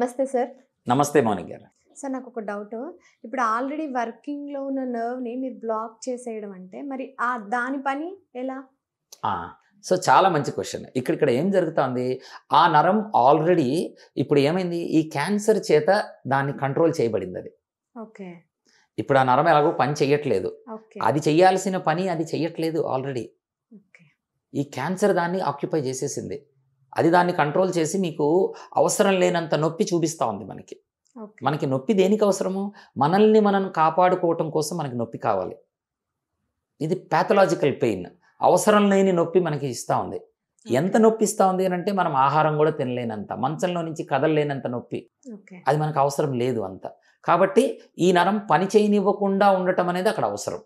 నమస్తే సార్. నమస్తే మౌనిక గారు. సార్ నాకొక డౌటు. ఇప్పుడు ఆల్రెడీ వర్కింగ్‌లో ఉన్న నర్వ్‌ని మీరు బ్లాక్ చేసేయడం అంటే మరి దాని పని ఎలా? ఆ! సో, చాలా మంచి క్వెషన్. ఇక్కడ ఏం జరుగుతోంది, ఆ నరం ఆల్రెడీ ఇప్పుడు ఏమైంది, ఈ క్యాన్సర్ చేత దాన్ని కంట్రోల్ చేయబడిందది. ఓకే. ఇప్పుడు ఆ నరం ఎలాగో పని చెయ్యట్లేదు. ఓకే. అది చెయ్యాల్సిన పని అది చెయ్యట్లేదు ఆల్రెడీ. ఓకే. ఈ క్యాన్సర్ దాన్ని ఆక్యుపై చేసేసింది. అది దాన్ని కంట్రోల్ చేసి మీకు అవసరం లేనంత నొప్పి చూపిస్తా ఉంది మనకి. ఓకే. మనకి నొప్పి దేనికి అవసరము? మనల్ని మనం కాపాడుకోవటం కోసం మనకి నొప్పి కావాలి. ఇది పాథలాజికల్ పెయిన్. అవసరం లేని నొప్పి మనకి ఇస్తా ఉంది. ఎంత నొప్పి ఇస్తా ఉంది అనంటే మనం ఆహారం కూడా తినలేనంత, మంచంలో నుంచి కదలలేనంత నొప్పి. ఓకే. అది మనకు అవసరం లేదు అంత. కాబట్టి ఈ నరం పని చేయనివ్వకుండా ఉండటం అనేది అక్కడ అవసరం.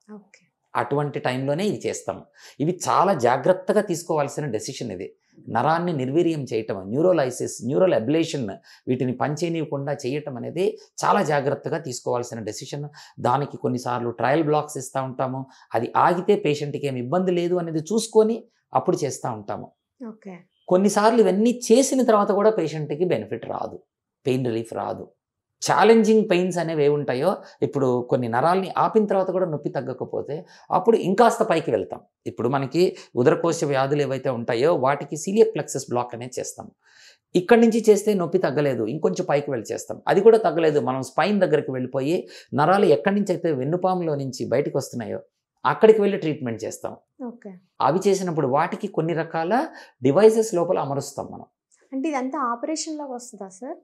ఓకే. అటువంటి టైంలోనే ఇది చేస్తాం. ఇవి చాలా జాగ్రత్తగా తీసుకోవాల్సిన డెసిషన్ ఇది. నరాన్ని నిర్వీర్యం చేయటం, న్యూరోలైసిస్, న్యూరల్ అబ్లేషన్, వీటిని పనిచేయనివ్వకుండా చేయటం అనేది చాలా జాగ్రత్తగా తీసుకోవాల్సిన డెసిషన్. దానికి కొన్నిసార్లు ట్రయల్ బ్లాక్స్ ఇస్తూ ఉంటాము. అది ఆగితే పేషెంట్కి ఏమి ఇబ్బంది లేదు అనేది చూసుకొని అప్పుడు చేస్తూ ఉంటాము. ఓకే. కొన్నిసార్లు ఇవన్నీ చేసిన తర్వాత కూడా పేషెంట్కి బెనిఫిట్ రాదు, పెయిన్ రిలీఫ్ రాదు. ఛాలెంజింగ్ పెయిన్స్ అనేవి ఏవి ఉంటాయో, ఇప్పుడు కొన్ని నరాల్ని ఆపిన తర్వాత కూడా నొప్పి తగ్గకపోతే అప్పుడు ఇంకాస్త పైకి వెళ్తాం. ఇప్పుడు మనకి ఉదరకోశ వ్యాధులు ఏవైతే ఉంటాయో వాటికి సీలియక్ ప్లెక్సస్ బ్లాక్ అనేది చేస్తాం. ఇక్కడి నుంచి చేస్తే నొప్పి తగ్గలేదు, ఇంకొంచెం పైకి వెళ్ళి చేస్తాం. అది కూడా తగ్గలేదు, మనం స్పైన్ దగ్గరికి వెళ్ళిపోయి నరాలు ఎక్కడి నుంచి అయితే వెన్నుపాములో నుంచి బయటకు వస్తున్నాయో అక్కడికి వెళ్ళి ట్రీట్మెంట్ చేస్తాం. ఓకే. అవి చేసినప్పుడు వాటికి కొన్ని రకాల డివైసెస్ లోపల అమరుస్తాం మనం. అంటే ఇదంతా ఆపరేషన్ లాగా వస్తుందా సార్?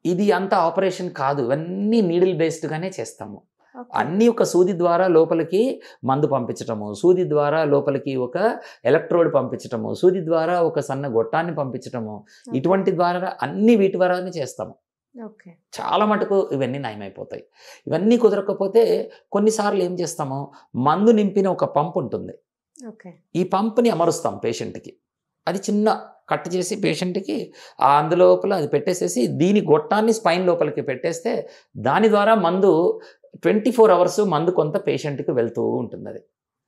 ఇది అంత ఆపరేషన్ కాదు, ఇవన్నీ నీడిల్ బేస్డ్గానే చేస్తాము. ఓకే. అన్నీ ఒక సూది ద్వారా లోపలికి మందు పంపించటము, సూది ద్వారా లోపలికి ఒక ఎలక్ట్రోడ్ పంపించటము, సూది ద్వారా ఒక సన్న గొట్టాన్ని పంపించటము, ఇటువంటి ద్వారా అన్ని వీటి ద్వారానే చేస్తాము. ఓకే. చాలా మటుకు ఇవన్నీ నయమైపోతాయి. ఇవన్నీ కుదరకపోతే కొన్నిసార్లు ఏం చేస్తాము, మందు నింపిన ఒక పంప్ ఉంటుంది. ఓకే. ఈ పంప్ని అమరుస్తాం పేషెంట్కి. అది చిన్న కట్ చేసి పేషెంట్కి అందులోపల అది పెట్టేసేసి దీని గొట్టాన్ని స్పైన్ లోపలికి పెట్టేస్తే దాని ద్వారా మందు 24 అవర్స్ మందు కొంత పేషెంట్కి వెళ్తూ ఉంటుంది. అది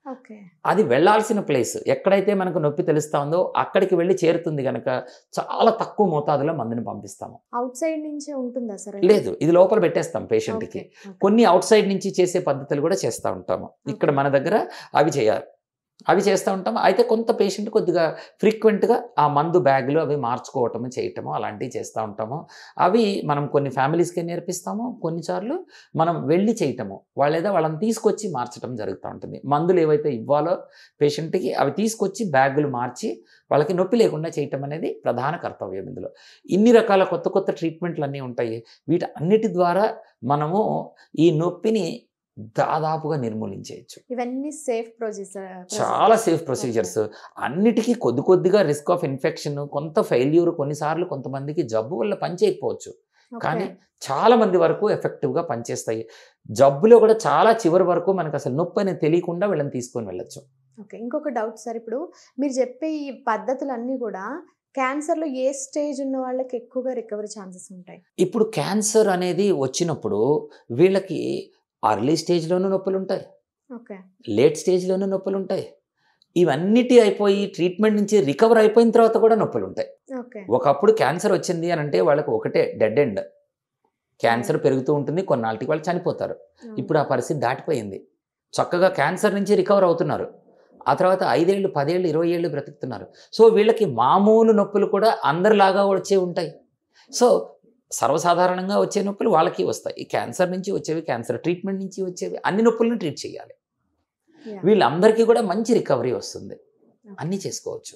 ఓకే. అది వెళ్ళాల్సిన ప్లేస్ ఎక్కడైతే మనకు నొప్పి తెలుస్తా ఉందో అక్కడికి వెళ్ళి చేరుతుంది కనుక చాలా తక్కువ మోతాదులో మందుని పంపిస్తాము. అవుట్ సైడ్ నుంచే ఉంటుందా సార్? లేదు, ఇది లోపల పెట్టేస్తాం పేషెంట్కి. కొన్ని అవుట్ సైడ్ నుంచి చేసే పద్ధతులు కూడా చేస్తూ ఉంటాము. ఇక్కడ మన దగ్గర అవి చేస్తూ ఉంటాం. అయితే కొంత పేషెంట్ కొద్దిగా ఫ్రీక్వెంట్గా ఆ మందు బ్యాగులు అవి మార్చుకోవటము, చేయటము అలాంటివి చేస్తూ ఉంటాము. అవి మనం కొన్ని ఫ్యామిలీస్కి నేర్పిస్తాము, కొన్నిసార్లు మనం వెళ్ళి చేయటము, వాళ్ళని తీసుకొచ్చి మార్చడం జరుగుతూ ఉంటుంది. మందులు ఏవైతే ఇవ్వాలో పేషెంట్కి అవి తీసుకొచ్చి బ్యాగులు మార్చి వాళ్ళకి నొప్పి లేకుండా చేయటం అనేది ప్రధాన కర్తవ్యం. ఇందులో ఇన్ని రకాల కొత్త కొత్త ట్రీట్మెంట్లు అన్నీ ఉంటాయి. వీటి అన్నిటి ద్వారా మనము ఈ నొప్పిని దాదాపుగా నిర్మూలించేయచ్చు. ఇవన్నీ సేఫ్ ప్రొసీజర్, చాలా సేఫ్ ప్రొసీజర్స్. అన్నిటికీ కొద్దిగా రిస్క్ ఆఫ్ ఇన్ఫెక్షన్, కొంత ఫెయిల్యూర్, కొన్నిసార్లు కొంతమందికి జబ్బు వల్ల పనిచేయకపోవచ్చు, కానీ చాలా మంది వరకు ఎఫెక్టివ్గా పనిచేస్తాయి. జబ్బులో కూడా చాలా చివరి వరకు మనకు అసలు నొప్పి అనేది తెలియకుండా వీళ్ళని తీసుకొని వెళ్ళచ్చు. ఓకే. ఇంకొక డౌట్ సార్, ఇప్పుడు మీరు చెప్పే ఈ పద్ధతులన్నీ కూడా క్యాన్సర్లో ఏ స్టేజ్ ఉన్న వాళ్ళకి ఎక్కువగా రికవరీ ఛాన్సెస్ ఉంటాయి? ఇప్పుడు క్యాన్సర్ అనేది వచ్చినప్పుడు వీళ్ళకి అర్లీ స్టేజ్లోనూ నొప్పులు ఉంటాయి, ఓకే, లేట్ స్టేజ్లోనూ నొప్పులు ఉంటాయి. ఇవన్నిటి అయిపోయి ట్రీట్మెంట్ నుంచి రికవర్ అయిపోయిన తర్వాత కూడా నొప్పులు ఉంటాయి. ఓకే. ఒకప్పుడు క్యాన్సర్ వచ్చింది అని అంటే వాళ్ళకి ఒకటే డెడ్ ఎండ్, క్యాన్సర్ పెరుగుతూ ఉంటుంది, కొన్నాళ్ళకి వాళ్ళు చనిపోతారు. ఇప్పుడు ఆ పరిస్థితి దాటిపోయింది. చక్కగా క్యాన్సర్ నుంచి రికవర్ అవుతున్నారు. ఆ తర్వాత 5 ఏళ్ళు, 10 ఏళ్ళు, 20 ఏళ్ళు బ్రతుకుతున్నారు. సో వీళ్ళకి మామూలు నొప్పులు కూడా అందరిలాగా వచ్చే ఉంటాయి. సో సర్వసాధారణంగా వచ్చే నొప్పులు వాళ్ళకి వస్తాయి. ఈ క్యాన్సర్ నుంచి వచ్చేవి, క్యాన్సర్ ట్రీట్మెంట్ నుంచి వచ్చేవి, అన్ని నొప్పులను ట్రీట్ చేయాలి. వీళ్ళందరికీ కూడా మంచి రికవరీ వస్తుంది. అన్నీ చేసుకోవచ్చు.